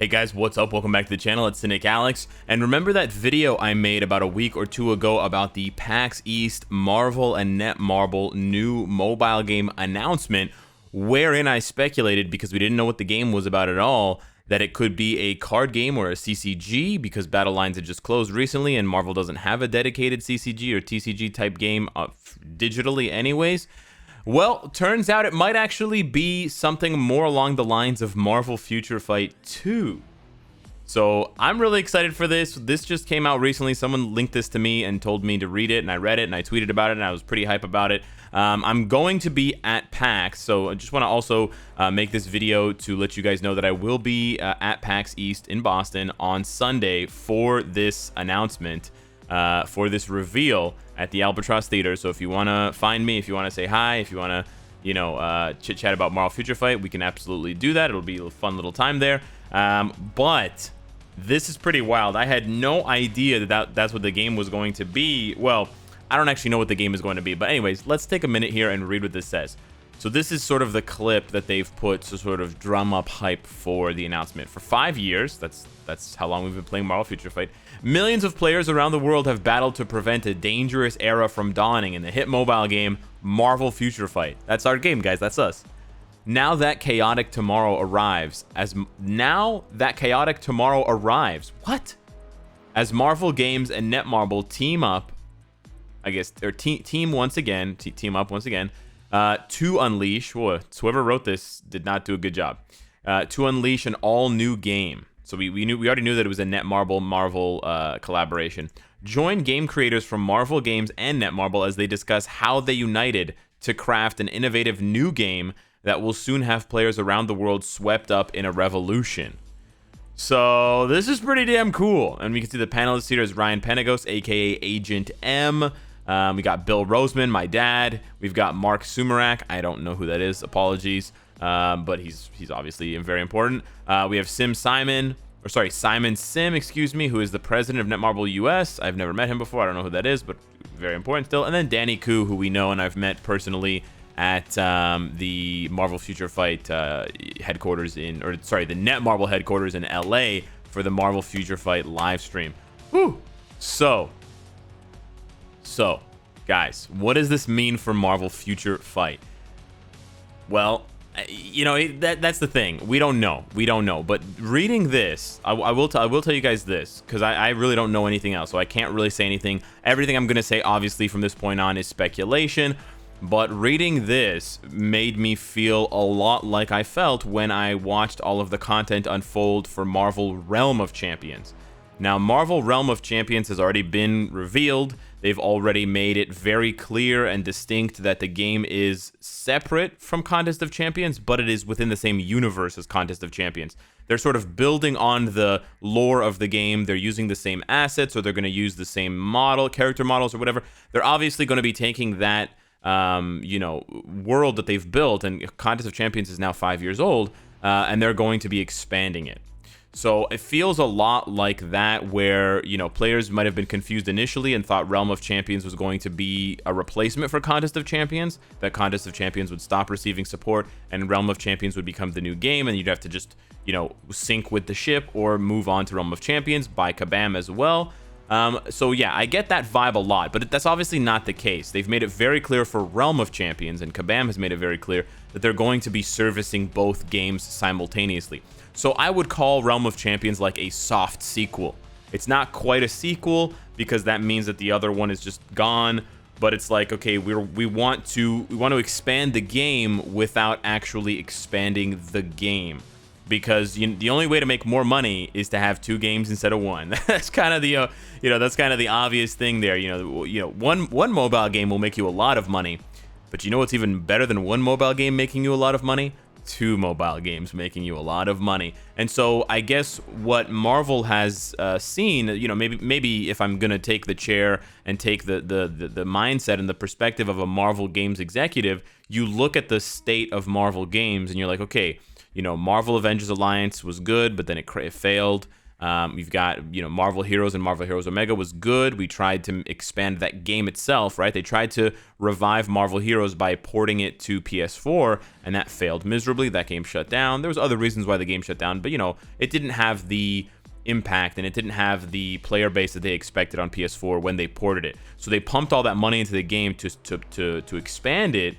Hey guys, what's up? Welcome back to the channel. It's Cynicalex. And remember that video I made about a week or two ago about the PAX East Marvel and Netmarble new mobile game announcement, wherein I speculated, because we didn't know what the game was about at all, that it could be a card game or a CCG, because Battle Lines had just closed recently and Marvel doesn't have a dedicated CCG or TCG type game digitally anyways. Well, turns out it might actually be something more along the lines of Marvel Future Fight 2. So I'm really excited for this. This just came out recently. Someone linked this to me and told me to read it, and I read it and I tweeted about it and I was pretty hype about it. I'm going to be at PAX, so I just want to also make this video to let you guys know that I will be at PAX East in Boston on Sunday for this announcement, for this reveal at the Albatross Theater. So if you want to find me, if you want to say hi, if you want to, chit chat about Marvel Future Fight, we can absolutely do that. It'll be a fun little time there. But this is pretty wild. I had no idea that's what the game was going to be. Well, I don't actually know what the game is going to be. But anyways, let's take a minute here and read what this says. So this is sort of the clip that they've put to sort of drum up hype for the announcement. For 5 years, that's how long we've been playing Marvel Future Fight, millions of players around the world have battled to prevent a dangerous era from dawning in the hit mobile game Marvel Future Fight. That's our game, guys. That's us. Now that chaotic tomorrow arrives. What? As Marvel Games and Netmarble team up, I guess, or team up once again, to unleash. Whoever wrote this did not do a good job. To unleash an all-new game. So we already knew that it was a Netmarble Marvel collaboration. Join game creators from Marvel Games and Netmarble as they discuss how they united to craft an innovative new game that will soon have players around the world swept up in a revolution. So this is pretty damn cool. And we can see the panelists here is Ryan Penagos, aka Agent M. We got Bill Roseman, my dad. We've got Mark Sumerak. I don't know who that is. Apologies. But he's obviously very important. We have Simon Sim, excuse me, who is the president of Netmarble US. I've never met him before. I don't know who that is, but very important still. And then Danny Koo, who we know and I've met personally at the Marvel Future Fight headquarters the Netmarble headquarters in LA for the Marvel Future Fight live stream. Woo! So, guys, what does this mean for Marvel Future Fight? Well, that's the thing. We don't know. But reading this, I will tell you guys this, because I really don't know anything else, so I can't really say anything. Everything I'm going to say, obviously, from this point on is speculation. But reading this made me feel a lot like I felt when I watched all of the content unfold for Marvel Realm of Champions. Now, Marvel Realm of Champions has already been revealed. They've already made it very clear and distinct that the game is separate from Contest of Champions, but it is within the same universe as Contest of Champions. They're sort of building on the lore of the game. They're using the same assets, or they're going to use the same character models or whatever. They're obviously going to be taking that world that they've built, and Contest of Champions is now 5 years old, and they're going to be expanding it. So it feels a lot like that, where, players might have been confused initially and thought Realm of Champions was going to be a replacement for Contest of Champions, that Contest of Champions would stop receiving support and Realm of Champions would become the new game, and you'd have to just, sync with the ship or move on to Realm of Champions by Kabam as well. So yeah, I get that vibe a lot, but that's obviously not the case. They've made it very clear for Realm of Champions, and Kabam has made it very clear that they're going to be servicing both games simultaneously. So I would call Realm of Champions like a soft sequel. It's not quite a sequel, because that means that the other one is just gone, but it's like, okay, we want to expand the game without actually expanding the game. Because the only way to make more money is to have two games instead of one. That's kind of the that's kind of the obvious thing there. One mobile game will make you a lot of money, but you know what's even better than one mobile game making you a lot of money? Two mobile games making you a lot of money. And so I guess what Marvel has seen, maybe if I'm gonna take the chair and take the mindset and the perspective of a Marvel Games executive, you look at the state of Marvel Games and you're like, okay, Marvel Avengers Alliance was good, but then it failed. You've got, Marvel Heroes and Marvel Heroes Omega was good. We tried to expand that game itself, right? They tried to revive Marvel Heroes by porting it to PS4, and that failed miserably. That game shut down. There was other reasons why the game shut down, but, it didn't have the impact and it didn't have the player base that they expected on PS4 when they ported it. So they pumped all that money into the game to expand it,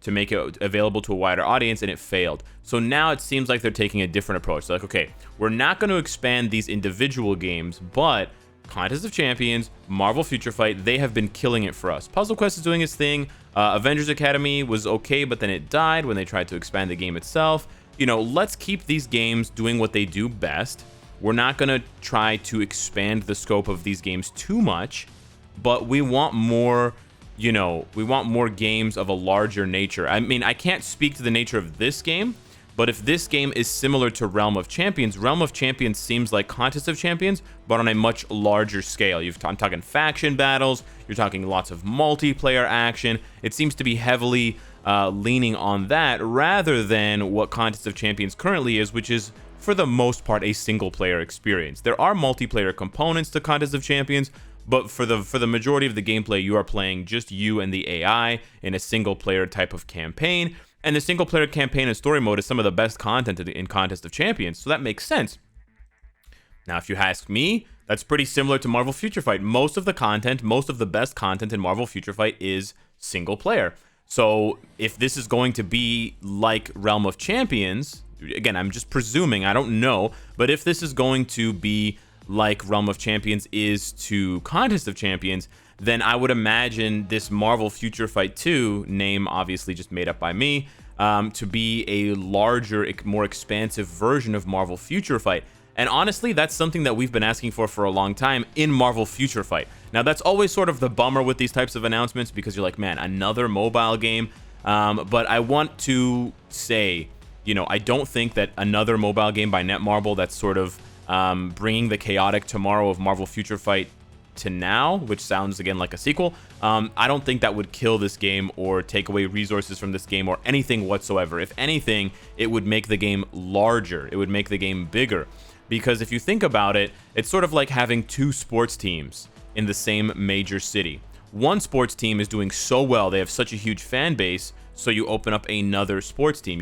to make it available to a wider audience, and it failed. So now it seems like they're taking a different approach. They're like, okay, we're not going to expand these individual games, but Contest of Champions, Marvel Future Fight, they have been killing it for us. Puzzle Quest is doing its thing. Avengers Academy was okay, but then it died when they tried to expand the game itself. Let's keep these games doing what they do best. We're not going to try to expand the scope of these games too much, but we want more we want more games of a larger nature. I mean, I can't speak to the nature of this game, but if this game is similar to Realm of Champions seems like Contest of Champions, but on a much larger scale. I'm talking faction battles, you're talking lots of multiplayer action. It seems to be heavily leaning on that rather than what Contest of Champions currently is, which is, for the most part, a single-player experience. There are multiplayer components to Contest of Champions, but for the majority of the gameplay, you are playing just you and the AI in a single-player type of campaign. And the single-player campaign and story mode is some of the best content in Contest of Champions, so that makes sense. Now, if you ask me, that's pretty similar to Marvel Future Fight. Most of the content, most of the best content in Marvel Future Fight is single-player. So if this is going to be like Realm of Champions, again, I'm just presuming, I don't know, but if this is going to be like Realm of Champions is to Contest of Champions, then I would imagine this Marvel Future Fight 2, name obviously just made up by me, to be a larger, more expansive version of Marvel Future Fight. And honestly, that's something that we've been asking for a long time in Marvel Future Fight. Now, that's always sort of the bummer with these types of announcements, because you're like, man, another mobile game. But I want to say, I don't think that another mobile game by Netmarble that's sort of bringing the chaotic tomorrow of Marvel Future Fight to now, which sounds again like a sequel, I don't think that would kill this game or take away resources from this game or anything whatsoever. If anything, it would make the game larger. It would make the game bigger. Because if you think about it, it's sort of like having two sports teams in the same major city. One sports team is doing so well, they have such a huge fan base, so you open up another sports team.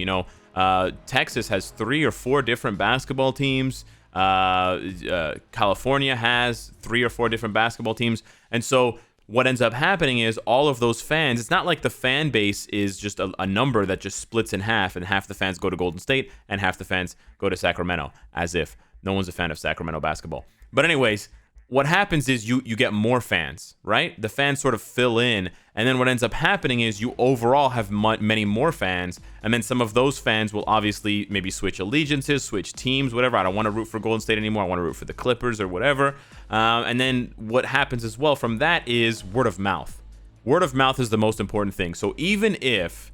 Texas has 3 or 4 different basketball teams. California has 3 or 4 different basketball teams. And so what ends up happening is all of those fans, it's not like the fan base is just a number that just splits in half, and half the fans go to Golden State and half the fans go to Sacramento, as if no one's a fan of Sacramento basketball. But anyways, what happens is you get more fans, right? The fans sort of fill in, and then what ends up happening is you overall have many more fans, and then some of those fans will obviously maybe switch allegiances, switch teams, whatever. I don't want to root for Golden State anymore. I want to root for the Clippers or whatever. And then what happens as well from that is word of mouth. Word of mouth is the most important thing. So even if,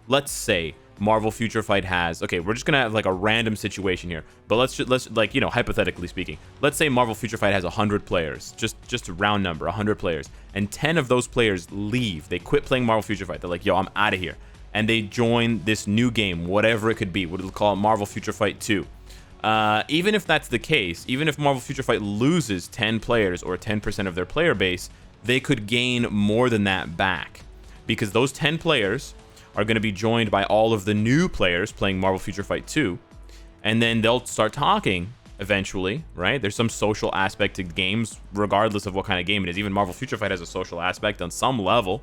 let's say, Marvel Future Fight has, okay, we're just gonna have like a random situation here, but let's like, hypothetically speaking, let's say Marvel Future Fight has 100 players, just a round number, 100 players, and 10 of those players leave. They quit playing Marvel Future Fight. They're like, yo, I'm out of here, and they join this new game, whatever it could be. We'll call it Marvel Future Fight 2. Even if that's the case, even if Marvel Future Fight loses 10 players or 10% of their player base, they could gain more than that back, because those 10 players are going to be joined by all of the new players playing Marvel Future Fight 2, and then they'll start talking eventually, right? There's some social aspect to games, regardless of what kind of game it is. Even Marvel Future Fight has a social aspect on some level.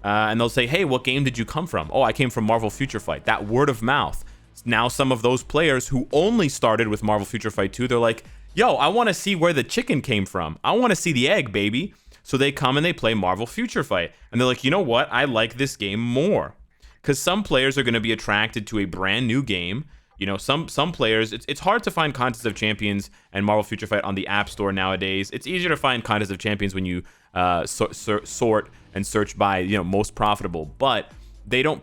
And they'll say, hey, what game did you come from? Oh, I came from Marvel Future Fight. That word of mouth. Now some of those players who only started with Marvel Future Fight 2, they're like, yo, I want to see where the chicken came from. I want to see the egg, baby. So they come and they play Marvel Future Fight. And they're like, you know what? I like this game more. Because some players are going to be attracted to a brand new game. Some players, it's hard to find Contest of Champions and Marvel Future Fight on the App Store nowadays. It's easier to find Contest of Champions when you sort and search by most profitable. But they don't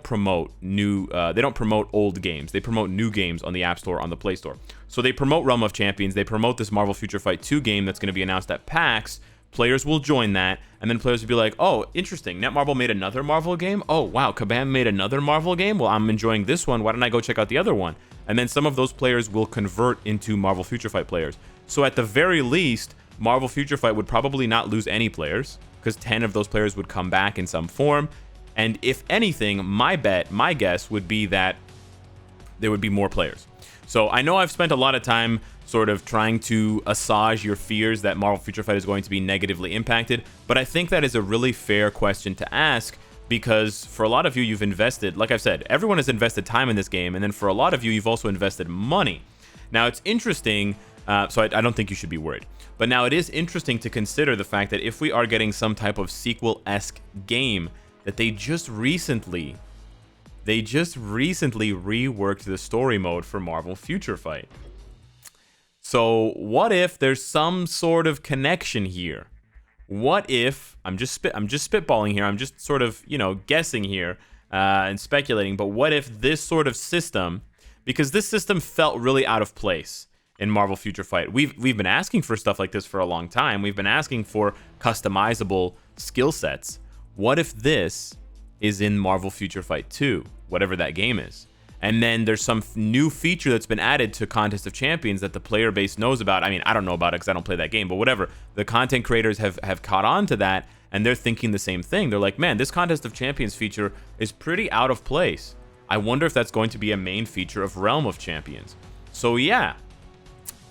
promote they don't promote old games. They promote new games on the App Store, on the Play Store. So they promote Realm of Champions. They promote this Marvel Future Fight 2 game that's going to be announced at PAX. players will join that, and then players will be like, oh, interesting, Netmarble made another Marvel game? Oh, wow, Kabam made another Marvel game? Well, I'm enjoying this one. Why don't I go check out the other one? And then some of those players will convert into Marvel Future Fight players. So at the very least, Marvel Future Fight would probably not lose any players, because 10 of those players would come back in some form. And if anything, my guess would be that there would be more players. So I know I've spent a lot of time sort of trying to assuage your fears that Marvel Future Fight is going to be negatively impacted, but I think that is a really fair question to ask, because for a lot of you, you've invested, like I've said, everyone has invested time in this game, and then for a lot of you, you've also invested money. Now, it's interesting, so I don't think you should be worried, but now it is interesting to consider the fact that if we are getting some type of sequel-esque game, that they just recently reworked the story mode for Marvel Future Fight. So what if there's some sort of connection here? What if, I'm just spitballing here, I'm just sort of, you know, guessing here and speculating, but what if this sort of system, because this system felt really out of place in Marvel Future Fight. We've been asking for stuff like this for a long time. We've been asking for customizable skill sets. What if this is in Marvel Future Fight 2, whatever that game is? And then there's some new feature that's been added to Contest of Champions that the player base knows about. I mean, I don't know about it because I don't play that game, but whatever. The content creators have caught on to that, and they're thinking the same thing. They're like, man, this Contest of Champions feature is pretty out of place. I wonder if that's going to be a main feature of Realm of Champions. So yeah,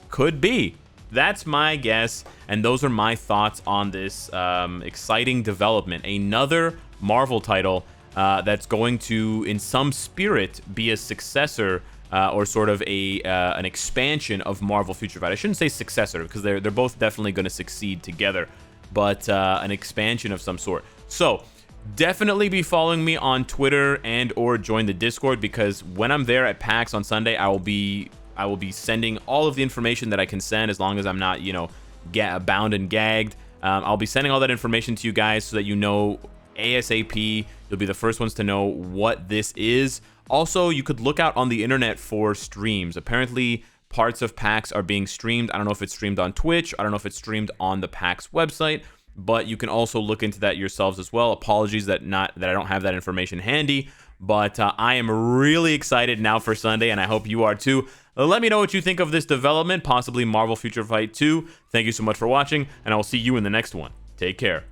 could be. That's my guess, and those are my thoughts on this exciting development. Another Marvel title that's going to, in some spirit, be a successor or sort of an expansion of Marvel Future Fight. I shouldn't say successor, because they're both definitely going to succeed together, but an expansion of some sort. So definitely be following me on Twitter and or join the Discord, because when I'm there at PAX on Sunday, I will be sending all of the information that I can send, as long as I'm not, you know, bound and gagged. I'll be sending all that information to you guys so that you know ASAP. You'll be the first ones to know what this is. Also, you could look out on the internet for streams. Apparently, parts of PAX are being streamed. I don't know if it's streamed on Twitch. I don't know if it's streamed on the PAX website, but you can also look into that yourselves as well. Apologies that I don't have that information handy, but I am really excited now for Sunday, and I hope you are too. Let me know what you think of this development, possibly Marvel Future Fight 2. Thank you so much for watching, and I will see you in the next one. Take care.